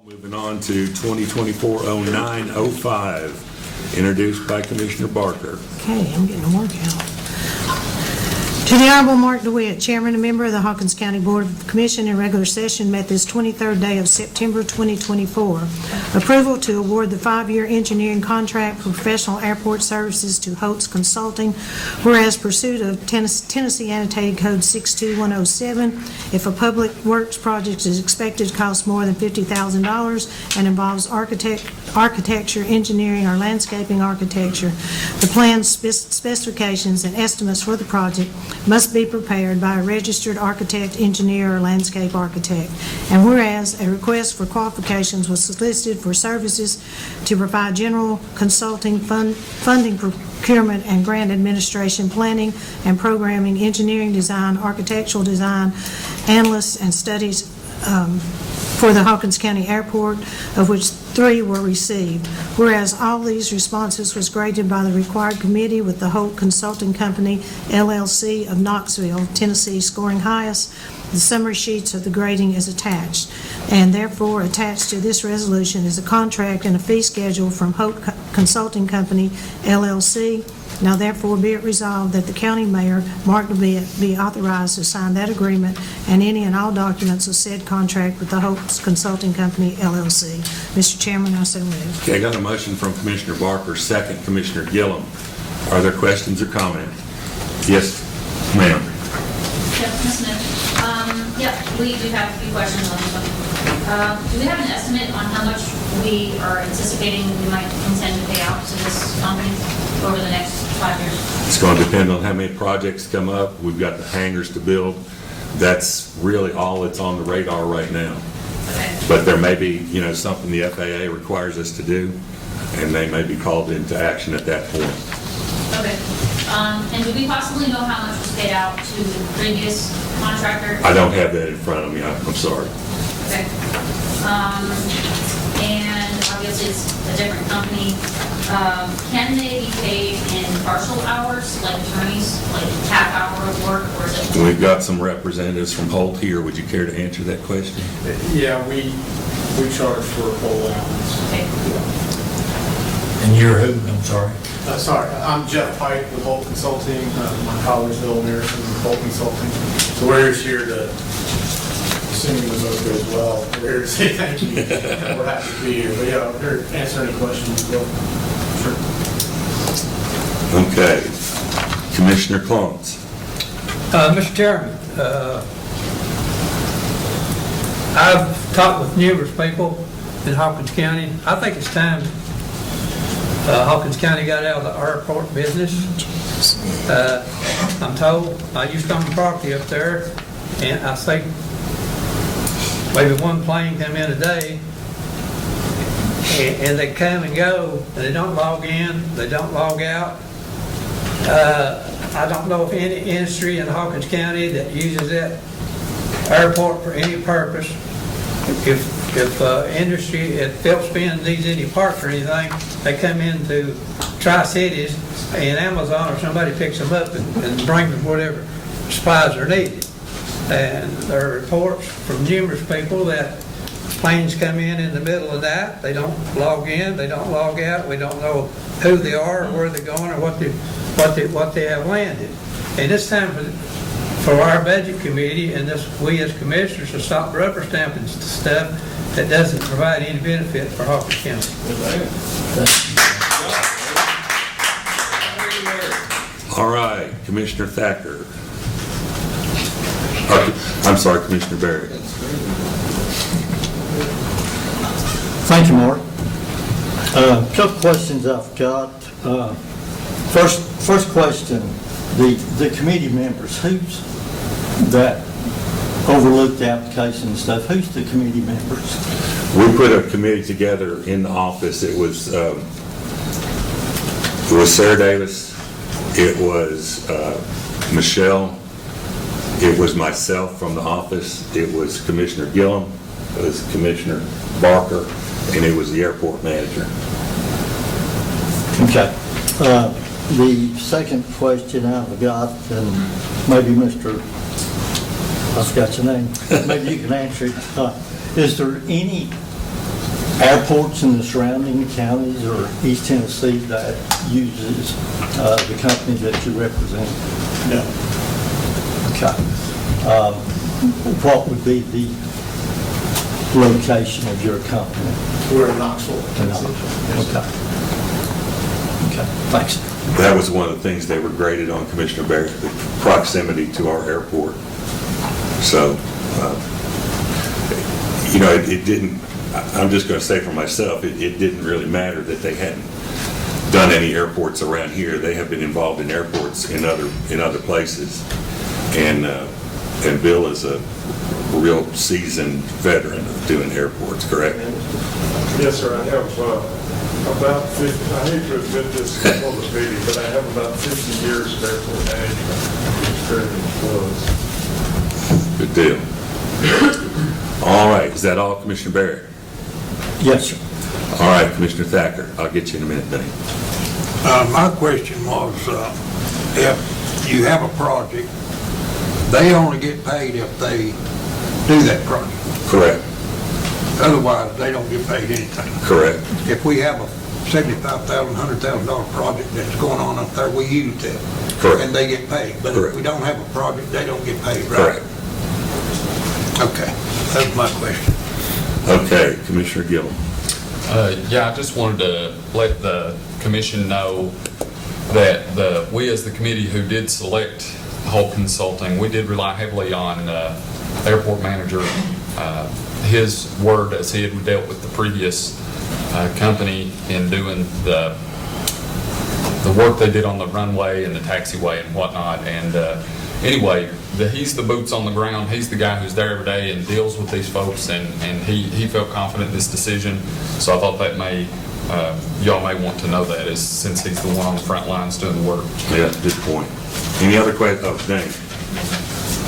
Moving on to 2024-09-05, introduced by Commissioner Barker. Okay, I'm getting a workout. To the Honorable Mark DeWitt, Chairman and member of the Hawkins County Board of Commission in regular session, met this 23rd day of September 2024. Approval to award the 5-year engineering contract for professional airport services to Hawkins Consulting, whereas pursuit of Tennessee Annotated Code 62107, if a public works project is expected to cost more than $50,000 and involves architecture, engineering, or landscaping architecture, the plans, specifications, and estimates for the project must be prepared by a registered architect, engineer, or landscape architect. And whereas a request for qualifications was solicited for services to provide general consulting, funding, procurement, and grant administration, planning and programming, engineering design, architectural design, analysts, and studies for the Hawkins County Airport, of which 3 were received. Whereas all these responses was graded by the required committee with the Holt Consulting Company, LLC of Knoxville, Tennessee, scoring highest, the summary sheets of the grading is attached. And therefore, attached to this resolution is a contract and a fee schedule from Holt Consulting Company, LLC. Now therefore be it resolved that the county mayor, Mark DeWitt, be authorized to sign that agreement and any and all documents of said contract with the Hope Consulting Company, LLC. Mr. Chairman, I so move. Okay, I got a motion from Commissioner Barker, second Commissioner Gillum. Are there questions or comments? Yes, ma'am. Yep, Ms. Smith. We do have a few questions on this one. Do we have an estimate on how much we are anticipating we might intend to pay out to this company over the next 5 years? It's going to depend on how many projects come up. We've got the hangars to build. That's really all that's on the radar right now. Okay. But there may be, something the FAA requires us to do, and they may be called into action at that point. Okay. And do we possibly know how much was paid out to the previous contractor? I don't have that in front of me. I'm sorry. Okay. And obviously it's a different company. Can they be paid in partial hours, like attorneys, like half hour of work, or is it? We've got some representatives from Holt here. Would you care to answer that question? Yeah, we charge for whole hours. Okay. And you're who? I'm sorry. Sorry, I'm Jeff Pike with Holt Consulting. My colleague's Bill American with Holt Consulting. So we're just here to, assuming the vote goes well, we're here to say thank you. We're happy to be here. But yeah, we're here to answer any questions. Bill. Sure. Okay. Commissioner Clones. Mr. Chairman, I've talked with numerous people in Hawkins County. I think it's time Hawkins County got out of the airport business. I'm told, I used to own property up there, and I think maybe one plane come in a day, and they come and go, and they don't log in, they don't log out. I don't know of any industry in Hawkins County that uses that airport for any purpose. If industry, if Phelps Bend needs any parts or anything, they come into Tri-Cities and Amazon or somebody picks them up and brings them whatever supplies are needed. And there are reports from numerous people that planes come in the middle of that. They don't log in, they don't log out. We don't know who they are or where they're going or what they have landed. And it's time for our budget committee and we as commissioners to stop rubber stamping stuff that doesn't provide any benefit for Hawkins County. All right, Commissioner Thacker. I'm sorry, Commissioner Barrett. Thank you, Mark. A couple questions I've got. First question, the committee members, who's that overlooked the application and stuff? Who's the committee members? We put a committee together in the office. It was Sarah Davis, it was Michelle, it was myself from the office, it was Commissioner Gillum, it was Commissioner Barker, and it was the airport manager. Okay. The second question I've got, and maybe Mr. I forgot your name, maybe you can answer it. Is there any airports in the surrounding counties or East Tennessee that uses the company that you represent? No. Okay. What would be the location of your company? We're in Knoxville, Tennessee. Okay. Okay, thanks. That was one of the things they were graded on, Commissioner Barrett, the proximity to our airport. So, it didn't, I'm just going to say for myself, it didn't really matter that they hadn't done any airports around here. They have been involved in airports in other places. And Bill is a real seasoned veteran of doing airports, correct? Yes, sir, I have about 50, I hate to admit this before the meeting, but I have about 50 years of airport management experience. Good deal. All right, is that all, Commissioner Barrett? Yes, sir. All right, Commissioner Thacker, I'll get you in a minute, Dane. My question was, if you have a project, they only get paid if they do that project. Correct. Otherwise, they don't get paid anything. Correct. If we have a $75,000, $100,000 project that's going on up there, we use them. Correct. And they get paid. But Correct. if we don't have a project, they don't get paid, right? Correct. Okay, that's my question. Okay, Commissioner Gillum. Yeah, I just wanted to let the commission know that we as the committee who did select Hawkins Consulting, we did rely heavily on airport manager, his word as he had dealt with the previous company in doing the work they did on the runway and the taxiway and whatnot. And anyway, he's the boots on the ground. He's the guy who's there every day and deals with these folks, and he felt confident in this decision. So I thought that y'all may want to know that, is since he's the one on the front lines doing the work. Yeah, good point. Any other questions? Oh, Dane.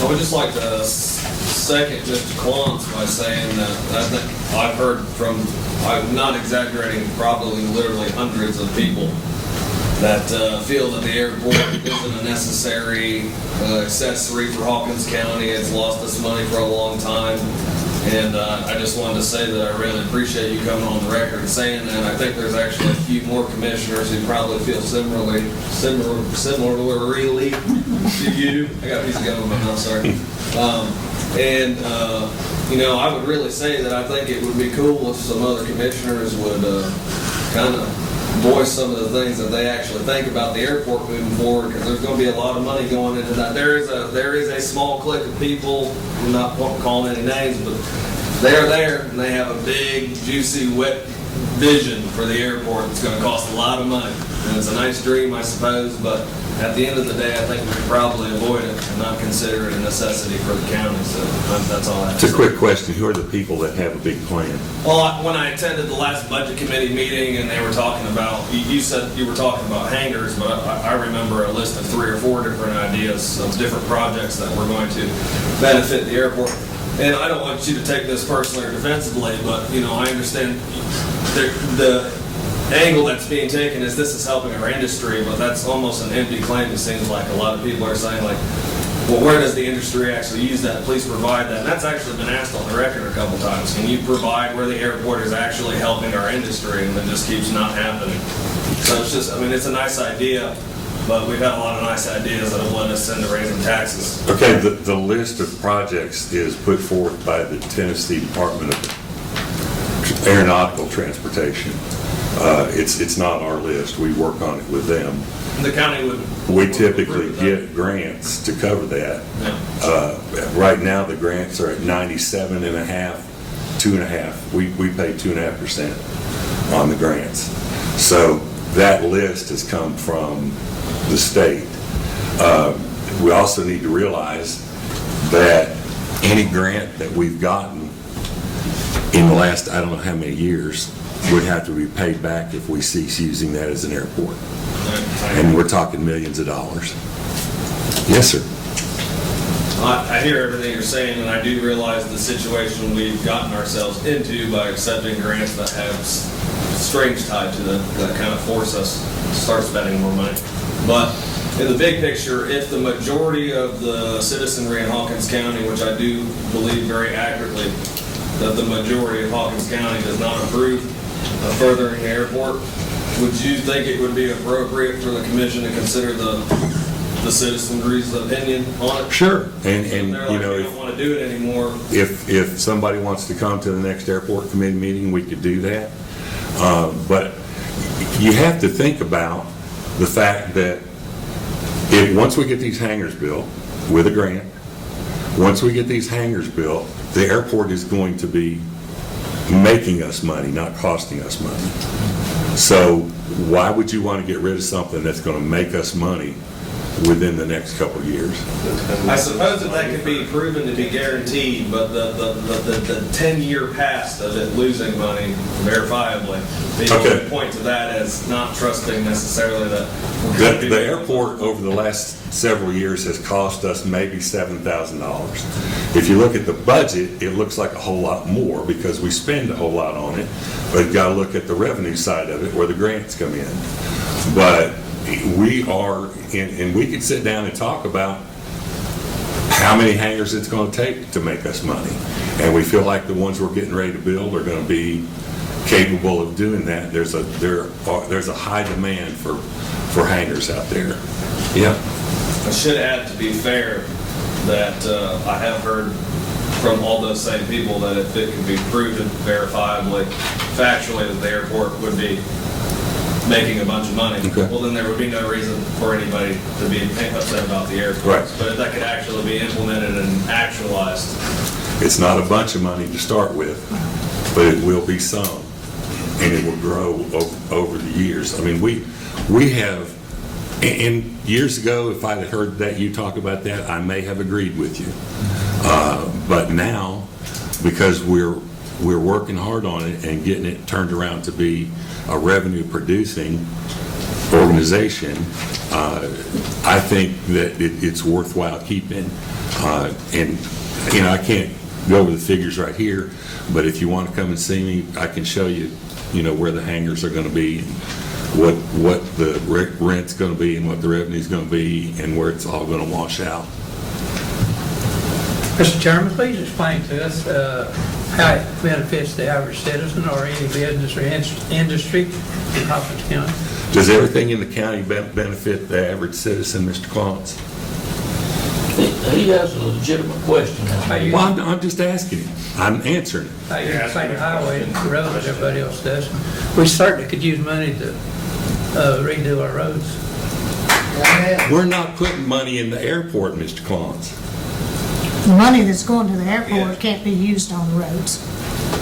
I would just like to second Mr. Quantz by saying that I think I've heard from, I'm not exaggerating, probably literally hundreds of people that feel that the airport isn't a necessary accessory for Hawkins County. It's lost us money for a long time. And I just wanted to say that I really appreciate you coming on the record and saying that. I think there's actually a few more commissioners who probably feel similarly to you. I got a piece of gum in my mouth, sorry. I would really say that I think it would be cool if some other commissioners would kind of voice some of the things that they actually think about the airport moving forward, because there's going to be a lot of money going into that. There is a small clique of people, I'm not calling any names, but they're there and they have a big, juicy, wet vision for the airport. It's going to cost a lot of money. And it's a nice dream, I suppose, but at the end of the day, I think we could probably avoid it and not consider it a necessity for the county. So that's all I have to It's a say. quick question. Who are the people that have a big plan? Well, when I attended the last budget committee meeting and they were talking about, you said you were talking about hangars, but I remember a list of 3 or 4 different ideas of different projects that were going to benefit the airport. And I don't want you to take this personally or defensively, but, I understand the angle that's being taken is this is helping our industry, but that's almost an empty claim. It seems like a lot of people are saying, like, well, where does the industry actually use that? Please provide that. And that's actually been asked on the record a couple times. Can you provide where the airport is actually helping our industry? And it just keeps not happening. So it's just, it's a nice idea, but we've had a lot of nice ideas that have led us into raising taxes. Okay, the list of projects is put forth by the Tennessee Department of Aeronautical Transportation. It's not our list. We work on it with them. The county would... We typically get grants to cover that. Yeah. Right now, the grants are at 97.5, 2.5. We pay 2.5% on the grants. So that list has come from the state. We also need to realize that any grant that we've gotten in the last, I don't know how many years, would have to be paid back if we cease using that as an airport. And we're talking millions of dollars. Yes, sir. I hear everything you're saying, and I do realize the situation we've gotten ourselves into by accepting grants that have strings tied to them that kind of force us to start spending more money. But in the big picture, if the majority of the citizenry in Hawkins County, which I do believe very accurately, that the majority of Hawkins County does not approve of furthering the airport, would you think it would be appropriate for the commission to consider the citizenry's opinion on it? Sure. And They're you like, know, we don't want to do it anymore. if somebody wants to come to the next airport committee meeting, we could do that. But you have to think about the fact that once we get these hangars built with a grant, once we get these hangars built, the airport is going to be making us money, not costing us money. So why would you want to get rid of something that's going to make us money within the next couple of years? I suppose that could be proven to be guaranteed, but the 10-year past of it losing money verifiably, people Okay. would point to that as not trusting necessarily that. we're gonna do The it. airport over the last several years has cost us maybe $7,000. If you look at the budget, it looks like a whole lot more because we spend a whole lot on it, but you've got to look at the revenue side of it where the grants come in. But we are, and we could sit down and talk about how many hangars it's going to take to make us money. And we feel like the ones we're getting ready to build are going to be capable of doing that. There's a high demand for hangars out there. Yeah. I should add, to be fair, that I have heard from all those same people that if it could be proven verifiably, factually, that the airport would be making a bunch of money, Okay. well, then there would be no reason for anybody to be upset about the airport. Right. But if that could actually be implemented and actualized, It's not a bunch of money to start with, but it will be some, and it will grow over the years. I mean, we have, and years ago, if I'd have heard that you talk about that, I may have agreed with you. But now, because we're working hard on it and getting it turned around to be a revenue-producing organization, I think that it's worthwhile keeping. And, you know, I can't go over the figures right here, but if you want to come and see me, I can show you, you know, where the hangars are going to be, and what the rent's going to be, and what the revenue's going to be, and where it's all going to wash out. Mr. Chairman, please explain to us how it benefits the average citizen or any business or industry in Hawkins County. Does everything in the county benefit the average citizen, Mr. Clontz? He has a legitimate question. Well, I'm just asking him. I'm answering it. I use the same highway and the road as everybody else does. We certainly could use money to redo our roads. We're not putting money in the airport, Mr. Clontz. The money that's going to the airport can't be used on the roads.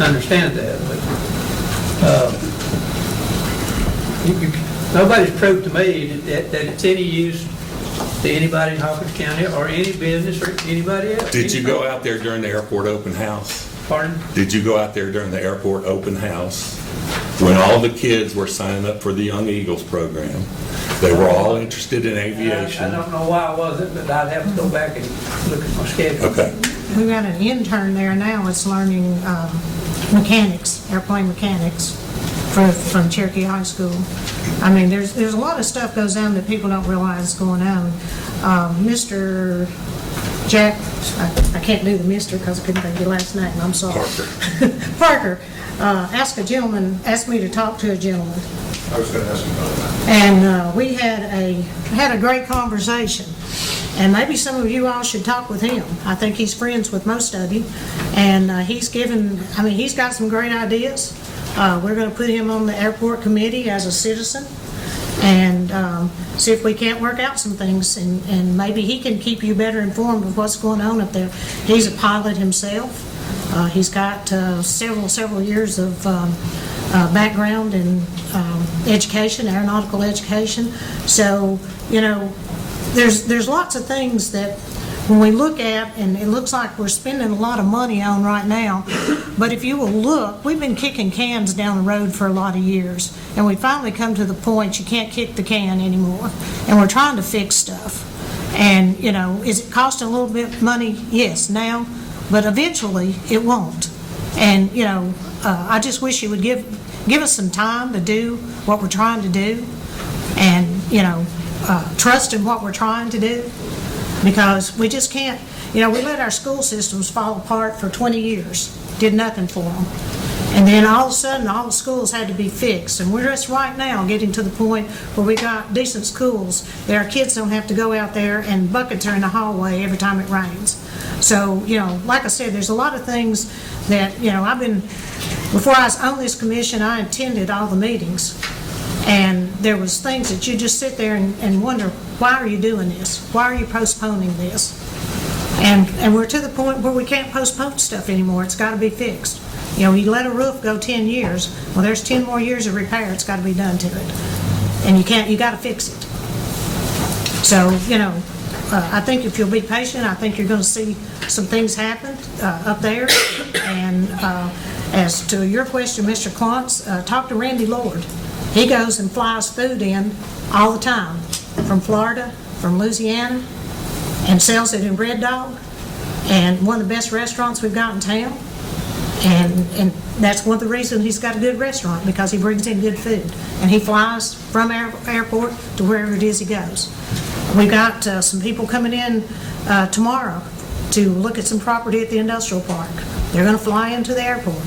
I understand that, but nobody's proved to me that it's any use to anybody in Hawkins County or any business or anybody else. Did you go out there during the airport open house? Pardon? Did you go out there during the airport open house when all the kids were signing up for the Young Eagles program? They were all interested in aviation. I don't know why I wasn't, but I'd have to go back and look at my schedule. Okay. We've got an intern there now that's learning mechanics, airplane mechanics from Cherokee High School. I mean, there's a lot of stuff goes on that people don't realize is going on. Mr. Jack, I can't do the mister because I couldn't think of your last name, I'm sorry. Parker. Parker asked me to talk to a gentleman. I was going to ask you about that. And we had a great conversation. And maybe some of you all should talk with him. I think he's friends with most of you. And he's got some great ideas. We're going to put him on the airport committee as a citizen and see if we can't work out some things. And maybe he can keep you better informed of what's going on up there. He's a pilot himself. He's got several years of background in education, aeronautical education. So, you know, there's lots of things that when we look at, and it looks like we're spending a lot of money on right now, but if you will look, we've been kicking cans down the road for a lot of years, and we finally come to the point you can't kick the can anymore, and we're trying to fix stuff. And, you know, is it costing a little bit of money? Yes, now, but eventually it won't. And, you know, I just wish you would give us some time to do what we're trying to do, and, you know, trust in what we're trying to do, because we just can't, you know, we let our school systems fall apart for 20 years, did nothing for them. And then all of a sudden, all the schools had to be fixed. And we're just right now getting to the point where we got decent schools that our kids don't have to go out there and buckets are in the hallway every time it rains. So, like I said, there's a lot of things that, before I was on this commission, I attended all the meetings. And there was things that you just sit there and wonder, why are you doing this? Why are you postponing this? And we're to the point where we can't postpone stuff anymore. It's got to be fixed. You let a roof go 10 years, well, there's 10 more years of repair. It's got to be done to it. And you got to fix it. So, I think if you'll be patient, I think you're going to see some things happen up there. And as to your question, Mr. Klontz, talk to Randy Lord. He goes and flies food in all the time from Florida, from Louisiana, and sells it in Red Dog, and one of the best restaurants we've got in town. And that's one of the reasons he's got a good restaurant, because he brings in good food. And he flies from our airport to wherever it is he goes. We've got some people coming in tomorrow to look at some property at the industrial park. They're going to fly into the airport.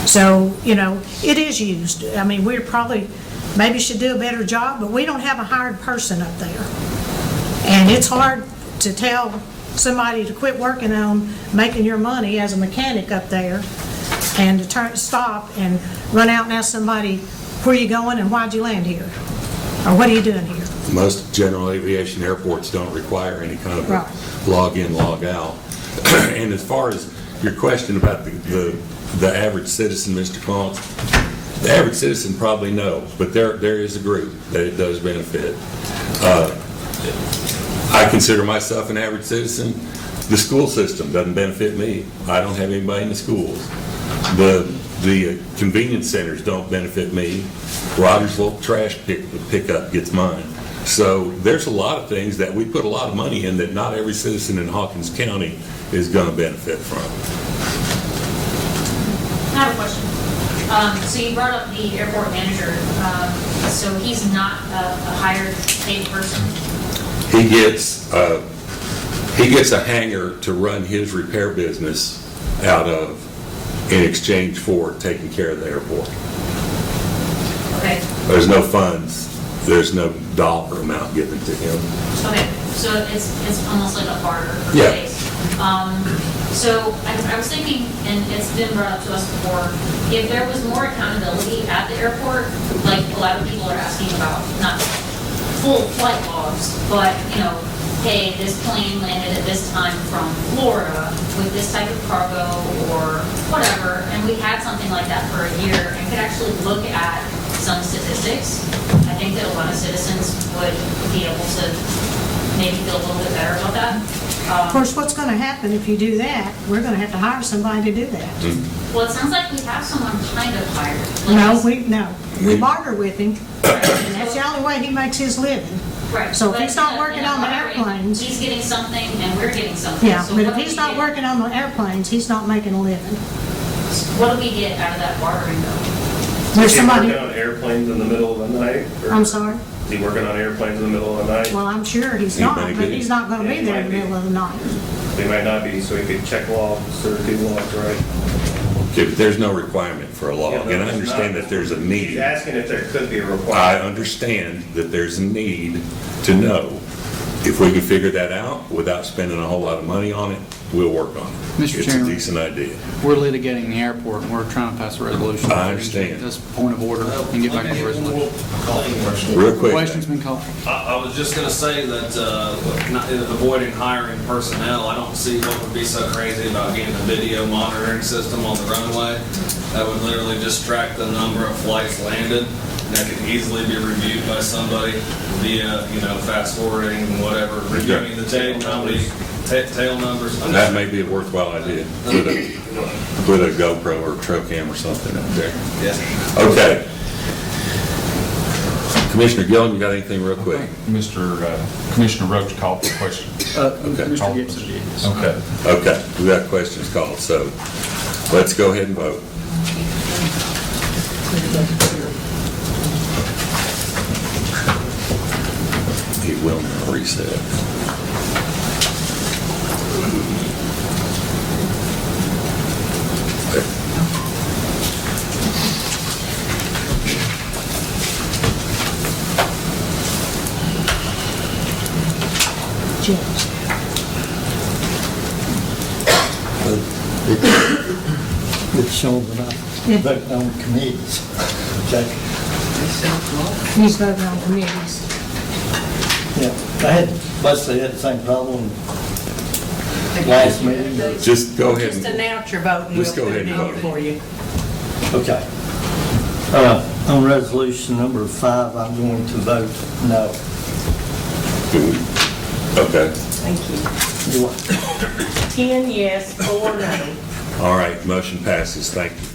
So, it is used. I mean, we're probably, maybe should do a better job, but we don't have a hired person up there. And it's hard to tell somebody to quit working on making your money as a mechanic up there and to stop and run out and ask somebody, where are you going and why'd you land here? Or what are you doing here? Most general aviation airports don't require any kind of a log in, log out. And as far as your question about the average citizen, Mr. Klontz, the average citizen probably knows, but there is a group that it does benefit. I consider myself an average citizen. The school system doesn't benefit me. I don't have anybody in the schools. The convenience centers don't benefit me. Rogersville trash pickup gets mine. So there's a lot of things that we put a lot of money in that not every citizen in Hawkins County is going to benefit from. I have a question. So you brought up the airport manager. So he's not a hired paid person? He gets a hangar to run his repair business out of in exchange for taking care of the airport. Okay. There's no funds. There's no dollar amount given to him. Okay, so it's almost like a barter for Yeah. space. So I was thinking, and it's been brought up to us before, if there was more accountability at the airport, like a lot of people are asking about, not full flight logs, but, hey, this plane landed at this time from Florida with this type of cargo or whatever, and we had something like that for a year and could actually look at some statistics. I think that a lot of citizens would be able to maybe feel a little bit better about that. Of course, what's going to happen if you do that, we're going to have to hire somebody to do that. Well, it sounds like we have someone kind of hired. We barter with him, and that's the only way he makes his living. Right. So if But he's not in working a on the bartering, airplanes. He's getting something and we're getting something. Yeah, So but what if do he's we not get- working on the airplanes, he's not making a living. What do we get out of that bartering though? There's somebody, Is he working on airplanes in the middle of the night? or I'm sorry, Is he working on airplanes in the middle of the night? well, I'm sure he's He not, might but be. he's not going to be Yeah, he there in might the be. middle of the night. They might not be, so he could check logs or do logs, right? Okay, but there's no requirement for a log, Yeah, no, and I there's understand not. that there's a He's need. asking if there could be a I requirement. understand that there's a need to know. If we can figure that out without spending a whole lot of money on it, we'll work on it. Mr. It's a Chairman. decent idea. We're litigating the airport, and we're trying to pass a resolution. I understand. This point of order, and get back to the resolution. Real quick. Question's been called. I was just gonna say that, avoiding hiring personnel, I don't see what would be so crazy about getting a video monitoring system on the runway. That would literally just track the number of flights landed, and that could easily be reviewed by somebody via, fast forwarding and whatever, reviewing the tape, how many tail numbers. That may be a worthwhile idea. Put a GoPro or trail cam or something up there. Yes. Okay. Commissioner Gillum, you got anything real quick? Commissioner Roach called for a question. Mr. Gibson did. Okay. Okay, we got questions called, so let's go ahead and vote. He will now reset. Judge. It's showing that I vote on committees. Okay. He's voting on committees. Yeah, I had, basically had the same problem last meeting. Just go ahead Just and, announce your vote and we'll Just go put ahead it and in vote. for you. Okay. On resolution number 5, I'm going to vote no. okay. Thank you. You want- 10 yes, 4 no. All right, motion passes. Thank you.